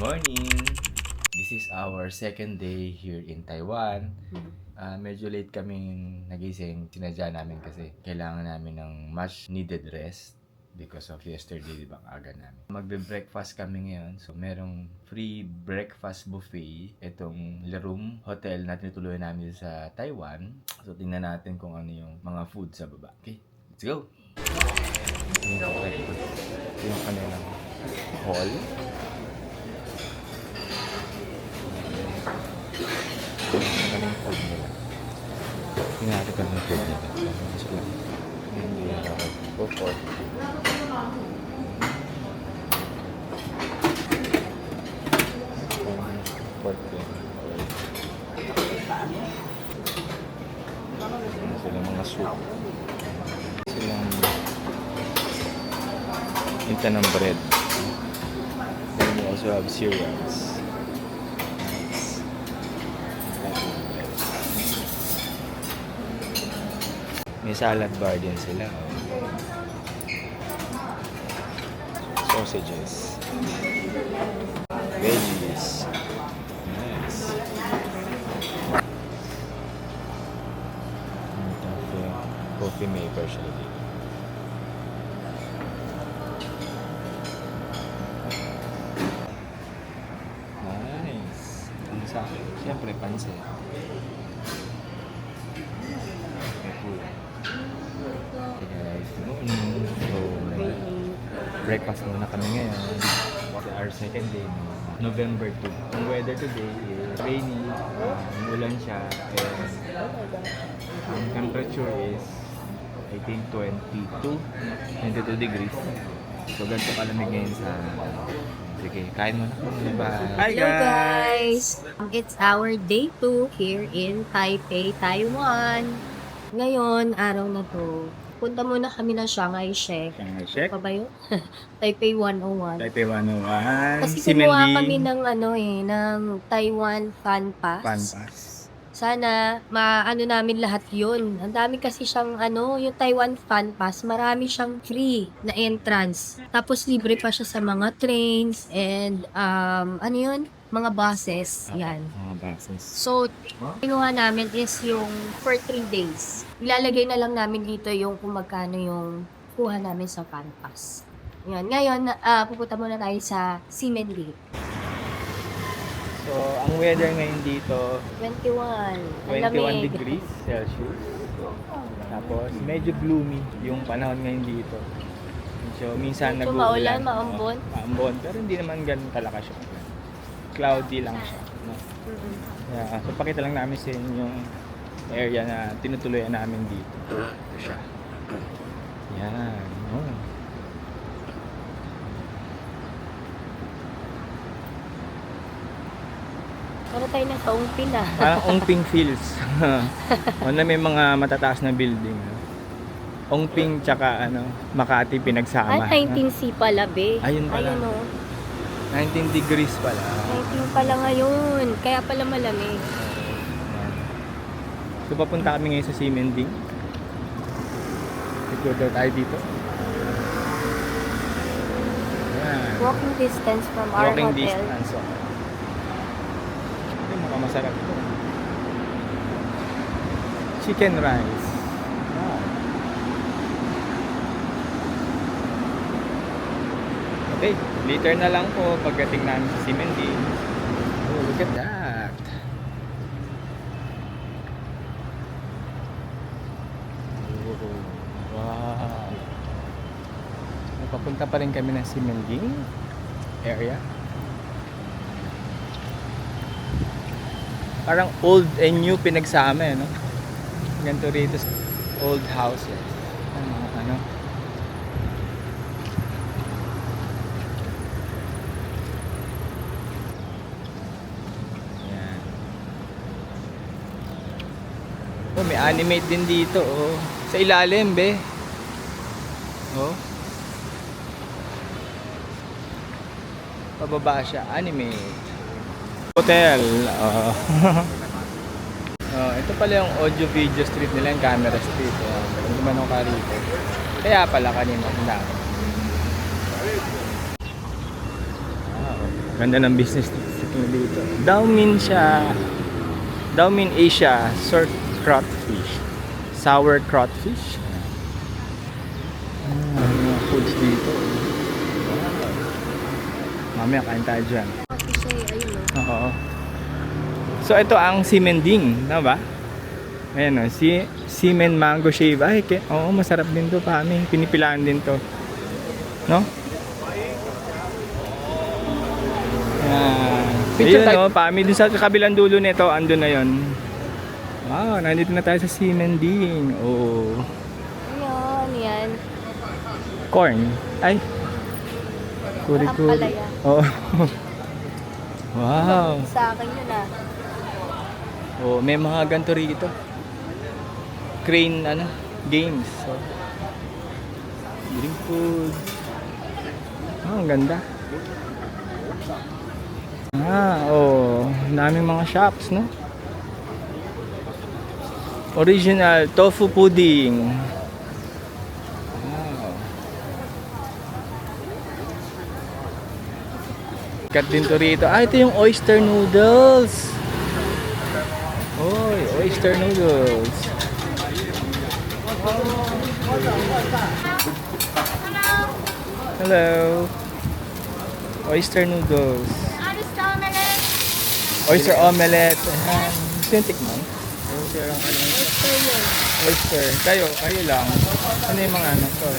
morning! This is our second day here in Taiwan. Medyo late kaming nagising. Sinadya namin kasi kailangan namin ng much needed rest because of yesterday, di ba, aga namin. Magbe-breakfast kami ngayon. So, merong free breakfast buffet. Itong Le Room Hotel na tinutuluyan namin sa Taiwan. So, tingnan natin kung ano yung mga food sa baba. Okay, let's go! Yung kanilang hall. Ang food nila. Tingnan natin kung anong food nila. Sila. Hindi ako. Go for it. Pork din. Sila mga soup. Silang hinta ng bread. Then we also have cereals. May salad bar din sila. Sausages. Veggies. Nice. Coffee maker siya dito. Nice. Ang sa akin. Siyempre, pansit. Breakfast muna kami ngayon. Our second day, November 2. Ang weather today is rainy, ulan siya, and ang temperature is I think 22 degrees. So ganito kalamig ngayon sa... Sige, kain muna. Bye! Hi guys! It's our day 2 here in Taipei, Taiwan. Ngayon, araw na to, punta muna kami ng Shanghai Shek. Shanghai Shek? Pa ba yun? Taipei 101. Taipei 101. Kasi kumuha kami ng ng Taiwan Fan Pass. Fan Pass. Sana maano namin lahat yun. Ang dami kasi siyang yung Taiwan Fan Pass, marami siyang free na entrance. Tapos libre pa siya sa mga trains and mga buses. Yan. Mga buses. So, kinuha namin is yung for 3 days. Ilalagay na lang namin dito yung kung magkano yung kuha namin sa Fan Pass. Yan. Ngayon, pupunta muna tayo sa Ximending. So, ang weather ngayon dito, 21. Ang 21 lamig. degrees Celsius. Tapos, medyo gloomy yung panahon ngayon dito. So, minsan Medyo nag-uulan. maulan, maambon. Maambon, pero hindi naman ganun kalakas siya. Cloudy lang siya. No? Yeah, so, pakita lang namin sa inyo yung area na tinutuloyan namin dito. Ito siya. Yan. Oh. Para tayo na sa Ungpin Parang Ongping Fields. Ano, may mga matataas na building. Ongping tsaka Makati pinagsama. 19C pala, be. Ayun pala. Ayun, 19 degrees pala. 19 pala ngayon. Kaya pala malamig. So papunta kami ngayon sa Ximending. Ito daw tayo dito. Yan. Walking distance from our Walking hotel. distance. So. Ito mukhang masarap ito. Chicken rice. Wow. Okay, later na lang po pagdating namin sa Ximending. Oh, look at that. Oh, wow. Papunta pa rin kami ng Ximending area. Parang old and new pinagsama, no? Ganito rito sa old houses. Ano? Yan. Oh, may animate din dito, oh. Sa ilalim, be. Oh. Pababa siya, animate. Hotel. Ito pala yung audio video street nila, yung camera street. Hindi man ako karito. Kaya pala kanina ang dami. Wow. Ganda ng business dito. Daumin siya. Daumin Asia, sour crawfish. Sour crawfish. Mga foods dito. Mamaya kain tayo dyan. Kasi, ayun o. Oo. So ito ang simending, tama ba? Ayan o, semen mango shave. Ay, oo, masarap din to, Pami. Pinipilaan din to. No? Ayun o, Pami, dun sa kabilang dulo nito, andun na yon. Wow, nandito na tayo sa simending. Oh. Ayun, yan. Corn. Ay. Kuri-kuri. Ampalaya. Oo. Wow. Sa akin yun ah. Oh, may mga ganito rito. Crane, games. So, drink food. Ang ganda. Daming mga shops, no? Original tofu pudding. Wow. Kat din to rito. Ito yung oyster noodles. Oy, oyster noodles. Hello. Oyster noodles. Oyster omelette. Ayan. Gusto yung tikman? Oyster. Kayo lang. Ano yung mga to?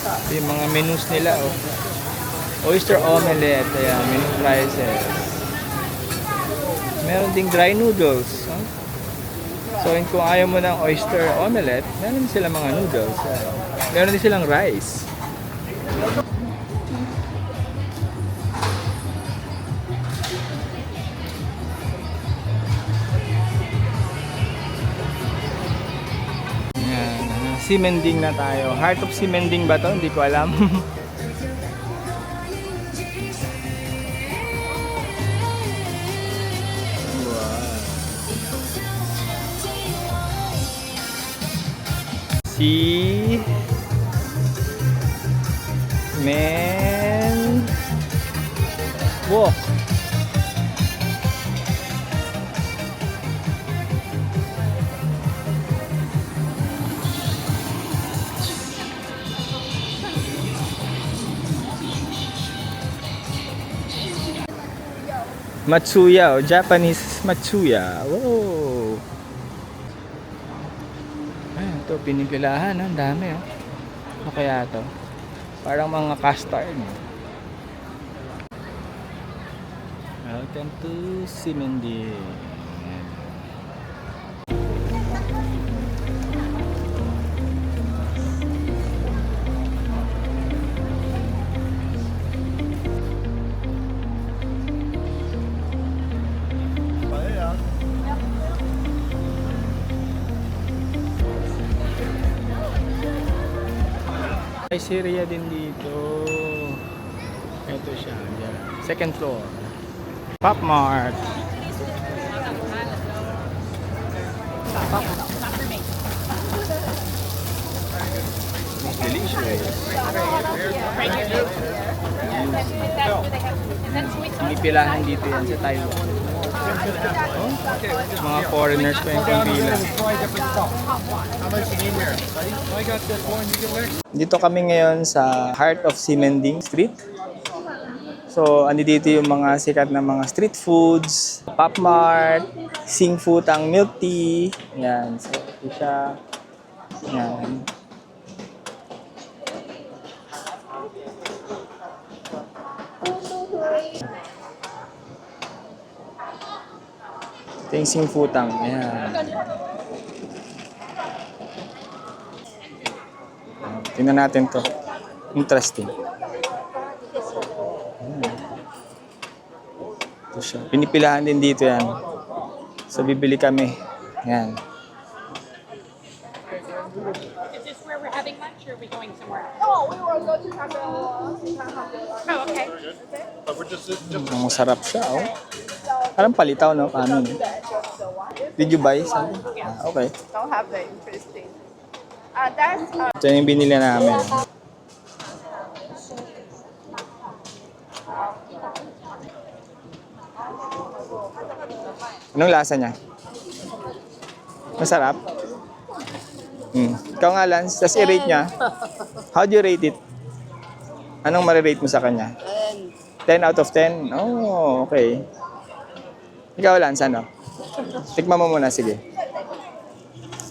Ito yung mga menus nila, oh. Oyster omelette. Ayan, menu prices. Meron ding dry noodles. Huh? So, kung ayaw mo ng oyster omelette, meron din silang mga noodles. Meron din silang rice. Simending na tayo. Heart of Simending ba to? Hindi ko alam. Si Men Walk. Matsuya, Japanese Matsuya. Wow. Ayun, ito pinipilahan, ang dami oh. Ano kaya to? Parang mga custard. Welcome to Simending. May Syria din dito. Ito siya. Dyan. Second floor. Pop Mart. It's delicious. Pinipilahan dito yan sa Taiwan. Oh, mga foreigners pa yung pangpila. Dito kami ngayon sa Heart of Simending Street. So, dito yung mga sikat na mga street foods, Pop Mart, Sing Futang Milk Tea. Yan. So, ito siya. Yan. Ito yung Sing Futang. Yan. Tingnan natin to. Interesting. Ito siya. Pinipilahan din dito yan. So, bibili kami. Yan. Is this where we're having lunch or are we going somewhere? Oh, we were going to have Oh, okay. Ang masarap siya, oh. Parang palitaw, no? Paano? Did you buy something? Ah, okay. Don't have the interesting. That's Ito yung binili namin. Anong lasa niya? Masarap? Ikaw nga, Lance. Tapos i-rate niya. How do you rate it? Anong marirate mo sa kanya? 10 out of 10? Oh, okay. Ikaw, Lance, ano? Tikman mo muna, sige.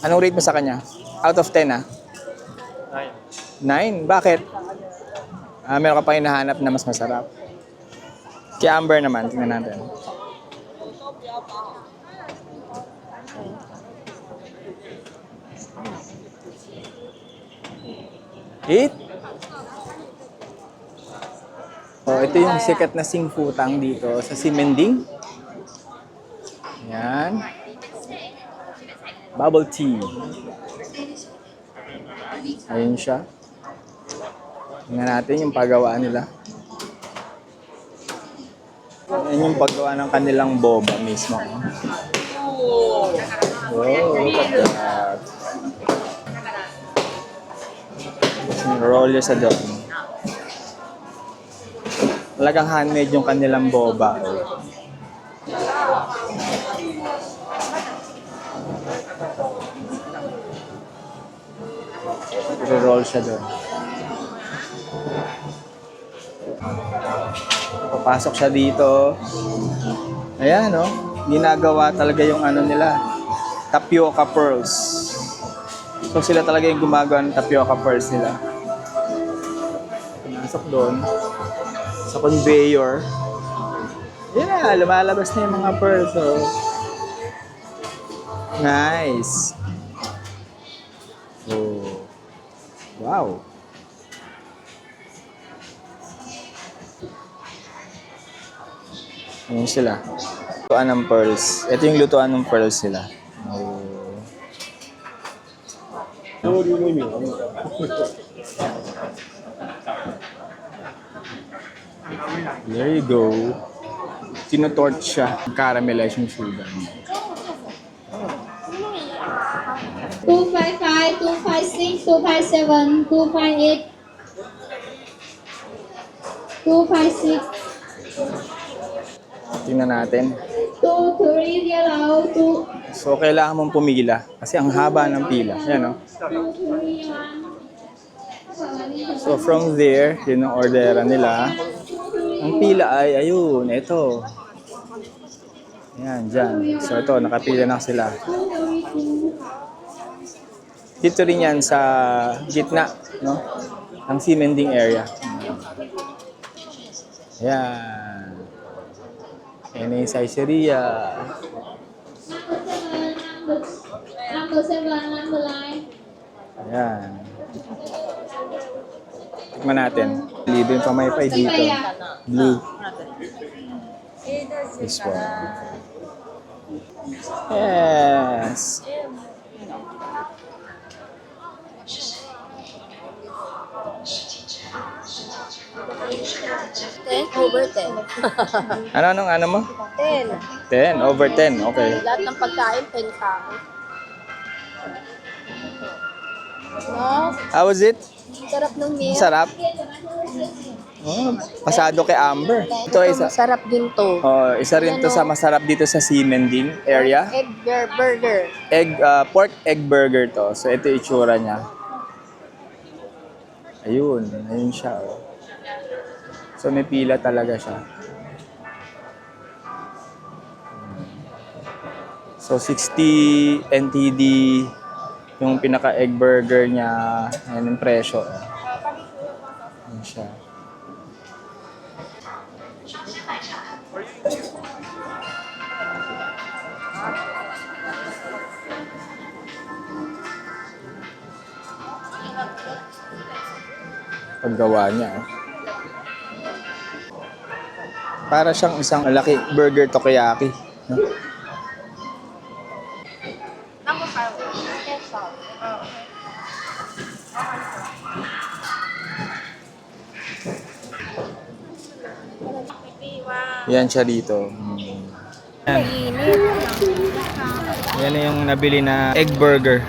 Anong rate mo sa kanya? Out of 10, ah? 9. Bakit? Meron ka pa hinahanap na mas masarap. Kay Amber naman, tingnan natin. Eight? Oh, ito yung sikat na singputang dito sa Simending. Yan. Bubble tea. Ayun siya. Tingnan natin yung paggawa nila. Yan yung paggawa ng kanilang boba mismo. Oh, look at that. Roll sa doon. Talagang handmade yung kanilang boba. Roll siya doon. Papasok siya dito. Ayan, no? Ginagawa talaga yung ano nila. Tapioca pearls. So sila talaga yung gumagawa ng tapioca pearls nila. Pinasok doon. Sa conveyor. Yan na, lumalabas na yung mga pearls. So. Nice. Oh. Wow. Ayan sila. Lutuan ng pearls. Ito yung lutuan ng pearls sila. Oh. There you go. Tinotort siya. Caramelize yung sugar. 255, 256, 257, 258, 256, Tingnan natin. 230, 2, So, kailangan mong pumila. Kasi ang haba ng pila. Yan, no? 231. So, from there, yun ang orderan nila. Ang pila ay, ayun, ito. Yan, dyan. So, ito, nakapila na sila. Dito rin yan sa gitna, no? Ang Simending area. Yan. Yan yung Saizeriya. Number 7, number 9. Ayan. Tikman natin. Libre yung pamaypay dito. Blue. This one. Yes. 10/10. Ano mo? 10. 10, over 10. Okay. Lahat ng pagkain, 10 sa akin. No? How was it? Sarap ng meal. Sarap? Oh, pasado kay Amber. Ito isa. Masarap din to. Oh, isa rin to sa masarap dito sa Simending area. Egg burger. Pork egg burger to. So ito yung itsura niya. Ayun siya. Oh. So may pila talaga siya. So 60 NTD yung pinaka egg burger niya. Ayan yung presyo. Ayan siya. Paggawa niya. Para siyang isang malaki burger takoyaki. No? Yan siya dito. Yan. Yan yung nabili na egg burger.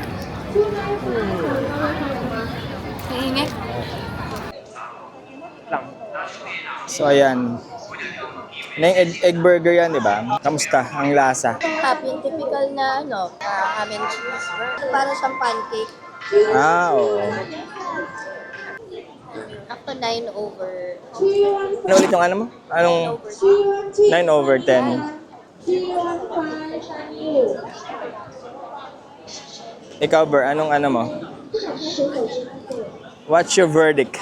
So ayan. Na yung egg burger yan, di ba? Kamusta ang lasa? Yung typical na ham and cheese. Para siyang pancake. Ah, oo. After 9 over. Ano ulit yung ano mo? Anong 9 over 10? 315 Ikaw, Ber, anong ano mo? What's your verdict?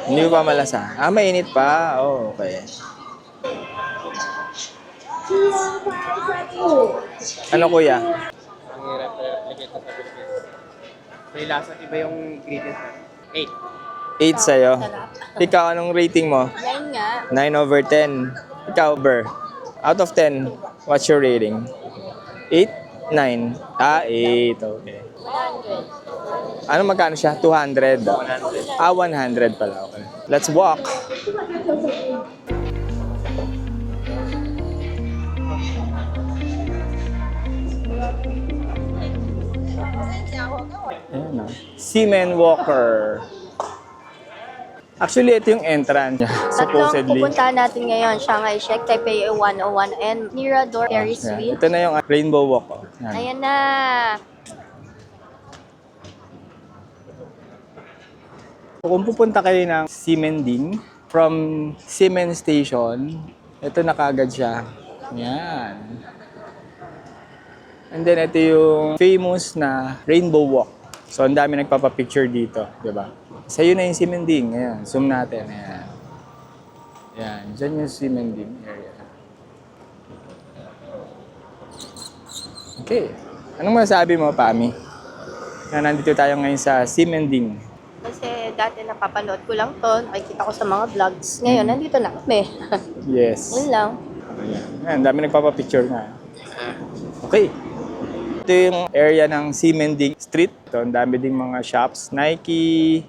Hindi mo pa malasa. Ah, mainit pa. Oh, okay. Ano kuya? Ang hirap lagyan ito sa Pilipinas. May lasa, iba yung ingredients. 8. 8 sa'yo. Sarap. Ikaw, anong rating mo? 9 nga. 9 over 10. Ikaw, Ber. Out of 10, what's your rating? 8? 9? Ah, 8. Okay. 100. Ano magkano siya? 200? 100. Ah, 100 pala. Okay. Let's walk. Ayan na. Seaman Walker. Actually, ito yung entrance niya, Tatlong supposedly. pupuntahan natin ngayon. Shanghai Shek, Taipei 101, and Mirador Ferris Ayan. Wheel. Ito na yung Rainbow Walk. Oh. Ayan. Ayan na. Kung pupunta kayo ng Ximending, from Ximen Station, ito na kaagad siya. Yan. And then ito yung famous na Rainbow Walk. So ang dami nagpapapicture dito, di ba? Sa'yo na yung Ximending. Ayan, zoom natin. Ayan. Ayan, dyan yung Ximending area. Okay. Anong masasabi mo, Pami? Na nandito tayo ngayon sa Ximending. Kasi dati napapanood ko lang to, nakikita ko sa mga vlogs. Ngayon, nandito na kami. Yes. Yun lang. Ayan. Ayan, dami nagpapapicture nga. Okay. Ito yung area ng Ximending Street. Ito, ang dami ding mga shops. Nike,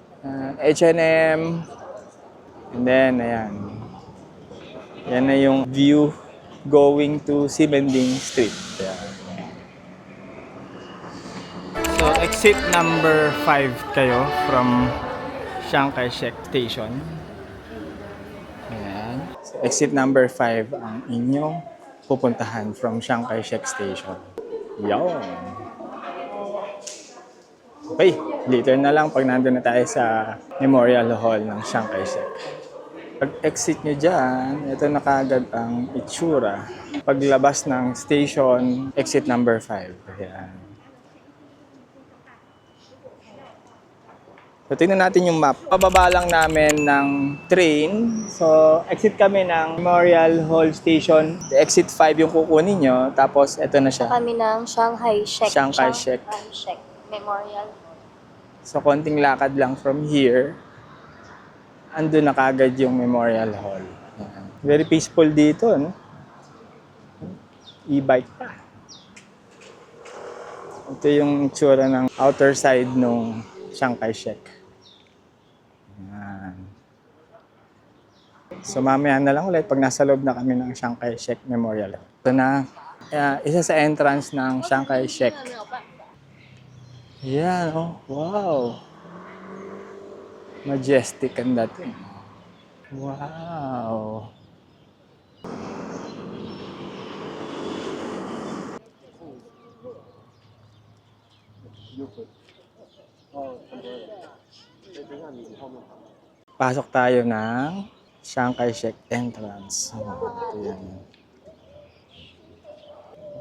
H&M. And then, ayan. Yan na yung view going to Ximending Street. Ayan. So, exit number 5 kayo from Chiang Kai-shek Station. Ayan. So, exit number 5 ang inyong pupuntahan from Chiang Kai-shek Station. Yon. Okay, later na lang pag nandun na tayo sa Memorial Hall ng Chiang Kai-shek. Pag exit nyo dyan, ito na kaagad ang itsura. Paglabas ng station, exit number 5. Ayan. So, tingnan natin yung map. Pababa lang namin ng train. So, exit kami ng Memorial Hall Station. Exit 5 yung kukunin nyo. Tapos, eto na siya. Kami ng Shanghai Shek. Chiang Kai-shek. Shanghai Shek Memorial. So, konting lakad lang from here. Andun na kagad yung Memorial Hall. Ayan. Very peaceful dito, no? E-bike pa. Ito yung tsura ng outer side nung Chiang Kai-shek. Ayan. So mamaya na lang ulit pag nasa loob na kami ng Chiang Kai-shek Memorial. Ito na, isa sa entrance ng Chiang Kai-shek. Yan, oh. Wow. Majestic ang dating. Wow. Pasok tayo ng Chiang Kai-shek entrance. Ito yan.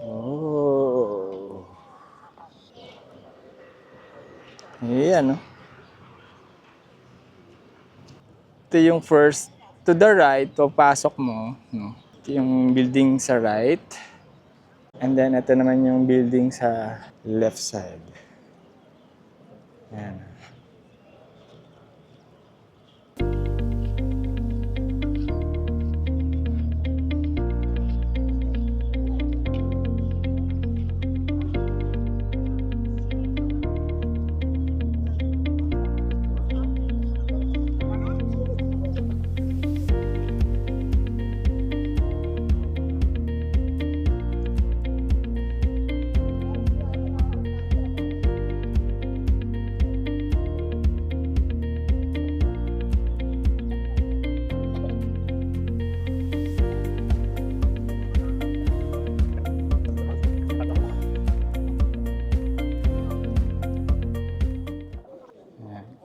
Oh. Ayan, no? Ito yung first, to the right, pagpasok mo, no? Ito yung building sa right. And then, ito naman yung building sa left side. Ayan.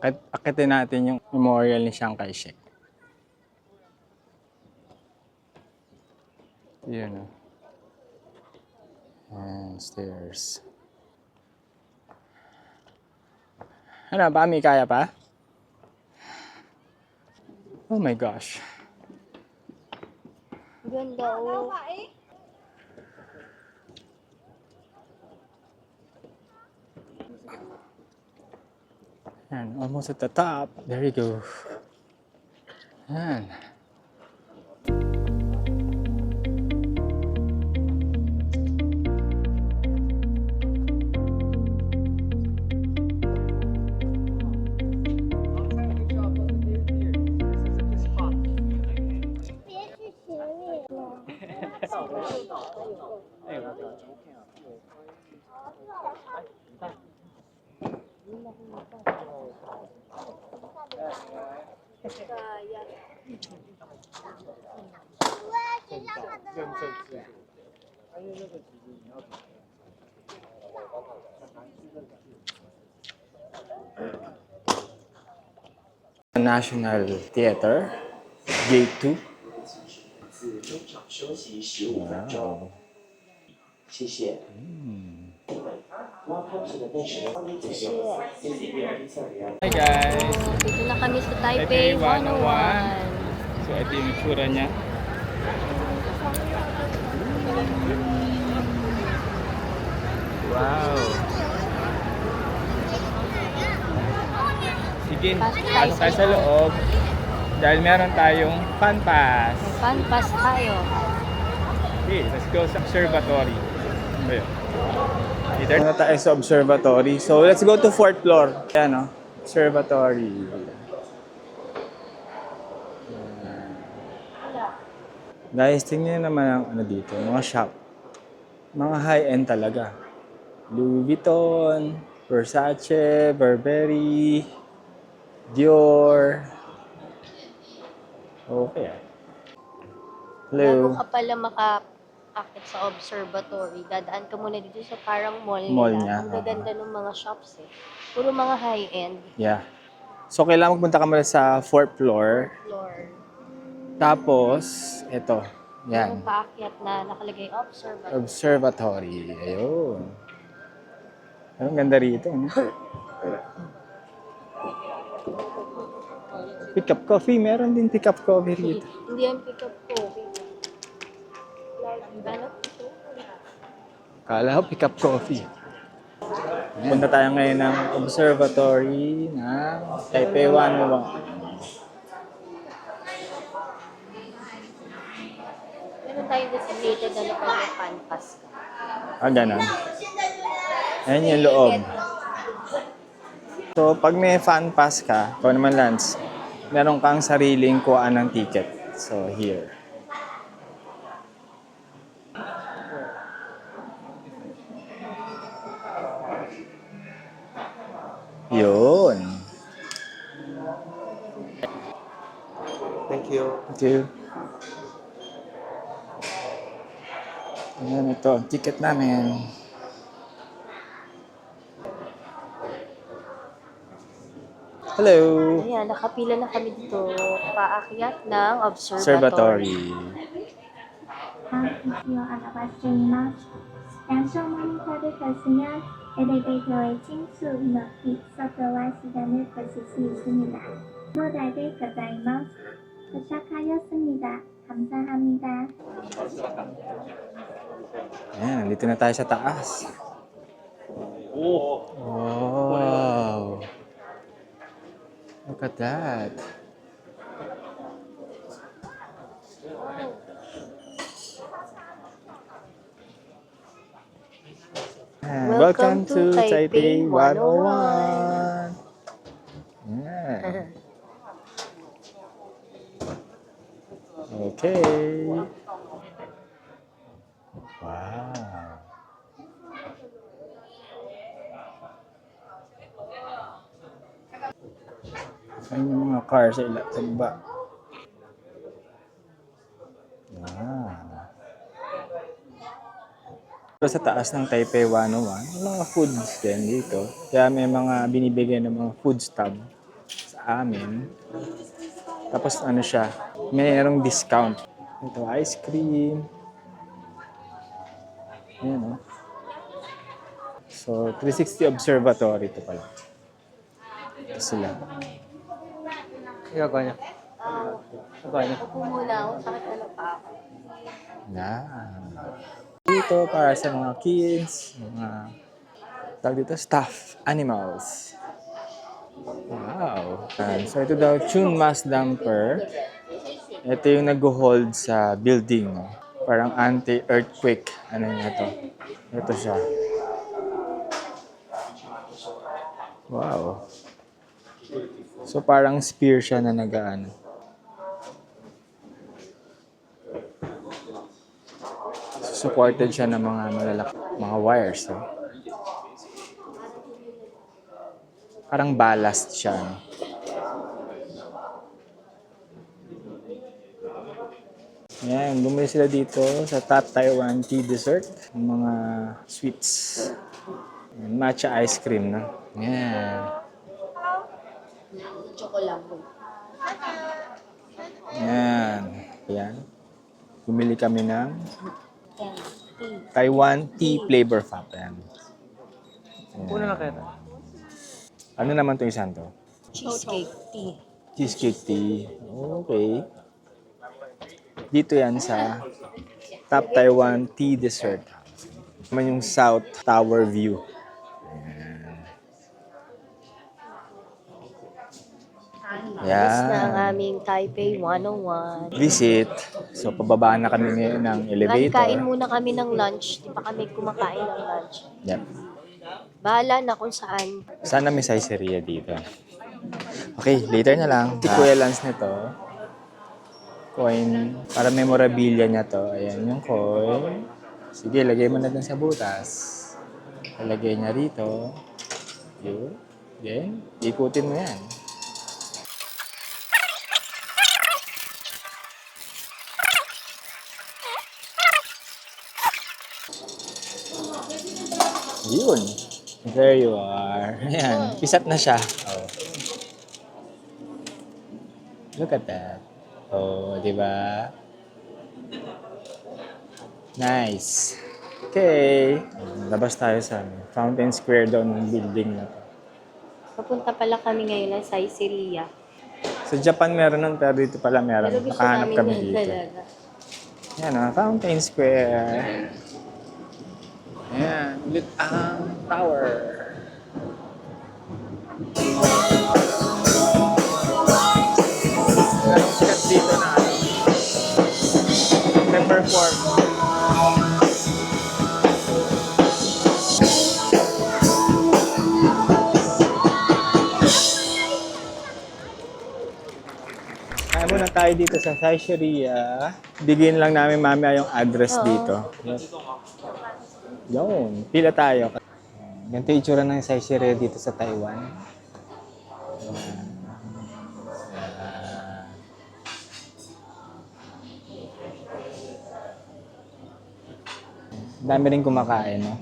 Akitin natin yung memorial ni Chiang Kai-shek. Yun, oh. And stairs. Ano, Bami, kaya pa? Oh my gosh. Ganda, oh. Yan, almost at the top. There you go. Yan. National Theater, Gate 2. Wow. 谢谢。Hi guys! Dito na kami sa Taipei 101. So ito yung itsura niya. Wow! Sige, pasok tayo sa loob. Dahil meron tayong fun pass. Fun pass tayo. Okay, let's go sa observatory. Ano ba yun? Dito na tayo sa observatory. So let's go to 4th floor. Ayan, observatory. Guys, tingnan naman ang ano dito, mga shop. Mga high-end talaga. Louis Vuitton, Versace, Burberry, Dior. Okay. Hello. Bago ka pala makaakit sa observatory, dadaan ka muna dito sa parang mall Mall nila. niya, Ang gaganda ng mga shops eh. Puro mga high-end Yeah. So, kailangan magpunta ka muna sa 4th floor. floor. Tapos, ito. Yung Yan. paakyat na nakalagay observatory. Observatory. Ayun. Ang ganda rito. No? Pick up coffee. Meron din pick up coffee rito. Hindi yan pick up ko. Ano ito? Kala ko pick up coffee. Punta tayo ngayon ng observatory ng Taipei 101. Meron tayong designated na lokal na fan pass ka. Ganon. Ayan yung loob. So, pag may fan pass ka, ikaw naman Lance, meron kang sariling kuhaan ng ticket. So, here. Yun. Thank you. Thank you. Ayan, ito ang ticket namin. Hello! Ayan, nakapila na kami dito. Paakyat ng Observatory. observatory. 必要表しています。山上モニターで가시면 엘리베이터의 층수 높이 속도와 시간을 보실 수 있습니다. 모두에게 고자이마스. 도착하였습니다. 감사합니다. Ayan, nandito na tayo sa taas. Wow! Look at that. Ayan, welcome to Taipei 101. Yeah. Okay. Wow. Saan yung mga car sa baba? Wow. Sa taas ng Taipei 101, may mga foods din dito. Kaya may mga binibigay ng mga food stub. amin. Tapos ano siya, mayroong discount. Ito, ice cream. Ayan, oh. So, 360 Observatory ito pala. Ito sila. Ikaw niya. Upo muna ako, sakit na pa ako. Dito para sa mga kids, mga tawag dito, stuffed animals. Wow. So ito daw, Chun Mas Damper. Ito yung nag-hold sa building. No? Parang anti-earthquake. Ano nga to? Ito siya. Wow. So parang spear siya na nag-ano. Supported siya ng mga malalaki, mga wires. So. Parang ballast siya. No? Yan, bumili sila dito sa Top Taiwan Tea Dessert. Mga sweets. Yan, matcha ice cream, no? Yan. Chocolate. Yan. Yan. Bumili kami ng Taiwan Tea Flavor Fap. Yan. Una na kayo. Ano naman itong isang to? Cheesecake tea. Cheesecake tea. Okay. Dito yan sa Top Taiwan Tea Dessert. Naman yung South Tower View. Tapos na ang Yan. aming Taipei 101. Visit. So, pababa na kami ngayon ng Kain elevator. muna kami ng lunch. Di pa kami kumakain ng lunch. Yep. Bahala na kung saan. Sana may Saizeriya dito. Okay, later na lang. Si Kuya Lance nito. Coin. Para memorabilia niya to. Ayan yung coin. Sige, lagay mo na dun sa butas. Lagay niya rito. Yun. Then, ikutin mo yan. Yun. There you are. Ayan. Pisat na siya. Oh. Look at that. Oh, di ba? Nice. Okay. Labas tayo sa Fountain Square daw ng building na to. Papunta pala kami ngayon ng Saizeriya. Sa Japan meron nun, pero dito pala meron. Pero gusto Nakahanap namin kami doon dito. talaga. Yan ah, Fountain Square. Ayan, ulit ang tower. Sikat dito na nag-perform. Kaya muna tayo dito sa Saizeriya. Bigyan lang namin mamaya yung address dito. Yun, pila tayo. Ganito yung itsura ng Saizeriya dito sa Taiwan. Dami rin kumakain, no?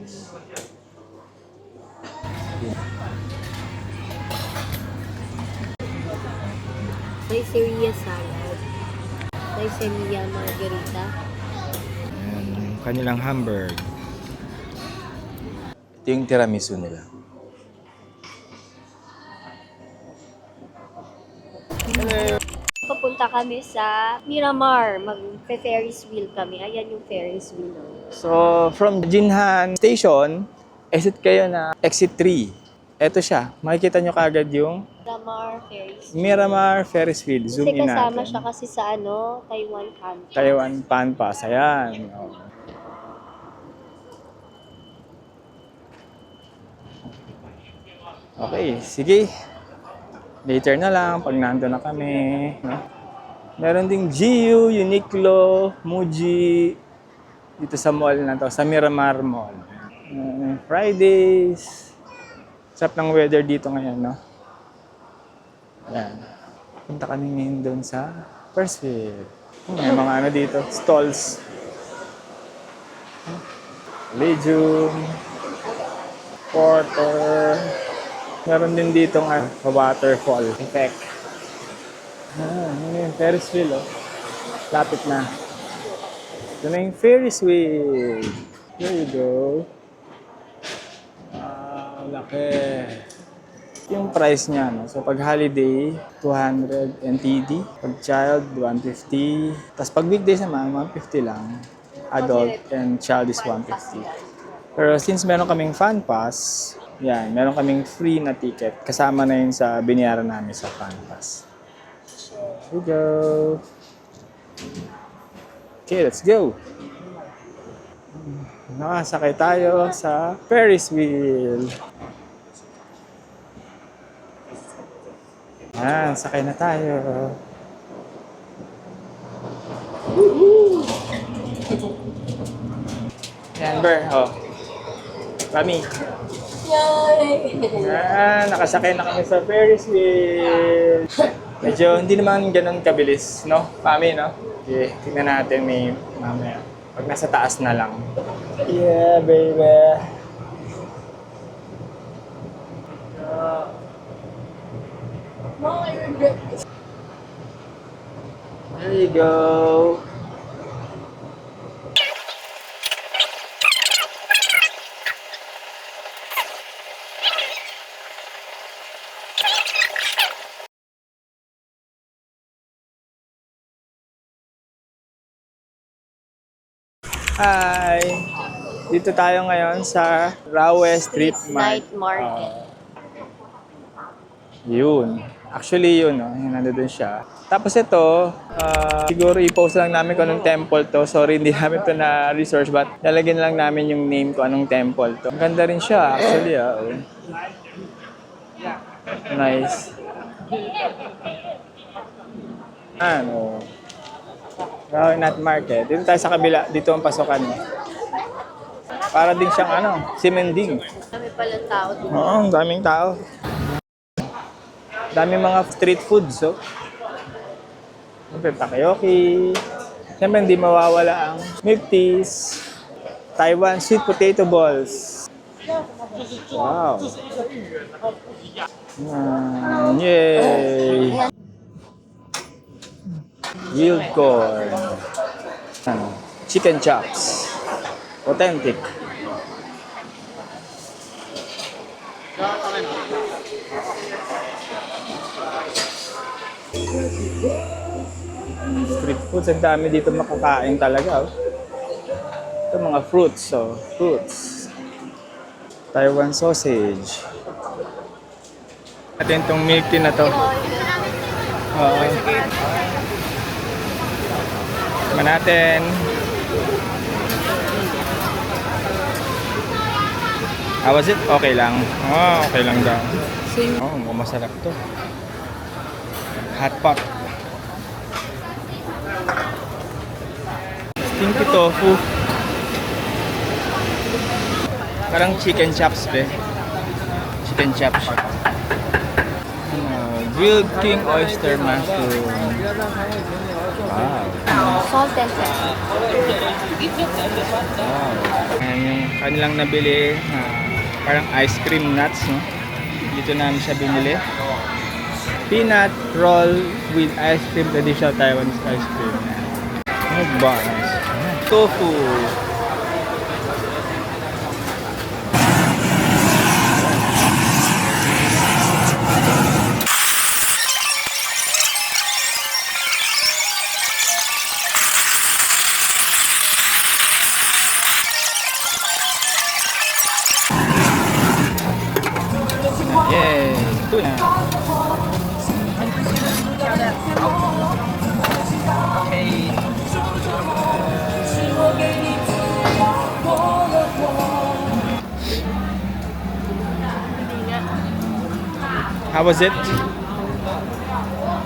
Saizeriya salad. Saizeriya margarita. Ayan, kanilang hamburg. Ito yung tiramisu nila. Papunta kami sa Miramar. Mag-Ferris wheel kami. Ayan yung Ferris wheel. So, from Jinhan Station, exit kayo na exit 3. Ito siya. Makikita nyo kagad yung Miramar Ferris wheel. Miramar Ferris wheel. Zoom Kasi in kasama natin. siya kasi sa Taiwan country. Taiwan Pan Pass. Ayan. Oh. Okay, sige. Later na lang pag nandun na kami. No? Meron ding GU, Uniqlo, Muji dito sa mall na to, sa Miramar Mall. Fridays. Sarap ng weather dito ngayon, no? Yan. Punta kami ngayon doon sa First Field. May mga ano dito, stalls. Legium, Porter. Meron din dito ng waterfall effect. Yun yung Ferris wheel, oh. Lapit na. Ito na yung Ferris wheel. There you go. Laki. Yung price niya, no? So pag holiday, 200 NTD. Pag child, 150. Tapos pag weekdays naman, 150 lang. Adult and child is 150. Pero since meron kaming fan pass, yan, meron kaming free na ticket. Kasama na yun sa binayaran namin sa fan pass. Here we go. Okay, let's go. Nakasakay tayo sa Ferris wheel. Yan, sakay na tayo. Yan, Ber. Oh. Kami. Yan, nakasakay na kami sa Ferris wheel. Medyo hindi naman ganun kabilis, no? Kami, no? Okay, tingnan natin may mamaya. Pag nasa taas na lang. Yeah, baby. There you go. Hi! Dito tayo ngayon sa Rawe Street Night Market. Yun. Actually yun, no? Yung nandun siya. Tapos ito, siguro i-post lang namin kung anong temple to. Sorry, hindi namin to na-research but lalagyan lang namin yung name ko anong temple to. Ang ganda rin siya, actually. Oh. Nice. Ano? Rawe Night Market. Dito tayo sa kabila. Dito ang pasokan. Para din siyang simending. Kami pala tao dito. Oo, ang daming tao. Daming mga street foods, oh. Siyempre, takoyaki. Siyempre, hindi mawawala ang milk teas. Taiwan sweet potato balls. Wow. Yay! Grilled corn. Chicken chops. Authentic. Street foods, ang dami dito makakain talaga. Oh. Ito mga fruits, oh. Fruits. Taiwan sausage. Atin itong milk tea na to. Tama natin. How was it? Okay lang. Oh, okay lang daw. Oh, mukhang masarap to. Hot pot. Stinky tofu. Parang chicken chops, be. Chicken chops. Grilled king oyster mushroom. Wow. Salt and pepper. Wow. Ayan yung kanilang nabili. Parang ice cream nuts, no? Dito namin siya binili. Peanut roll with ice cream, traditional Taiwanese ice cream. Buns. Tofu. Yay! Tuna. Okay. How was it?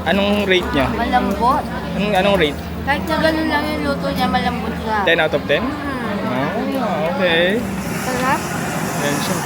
Anong rate niya? Malambot. Anong rate? Kahit na ganun lang yung luto niya, malambot siya. 10 out of 10? Oh, okay. Sarap. Yan siya.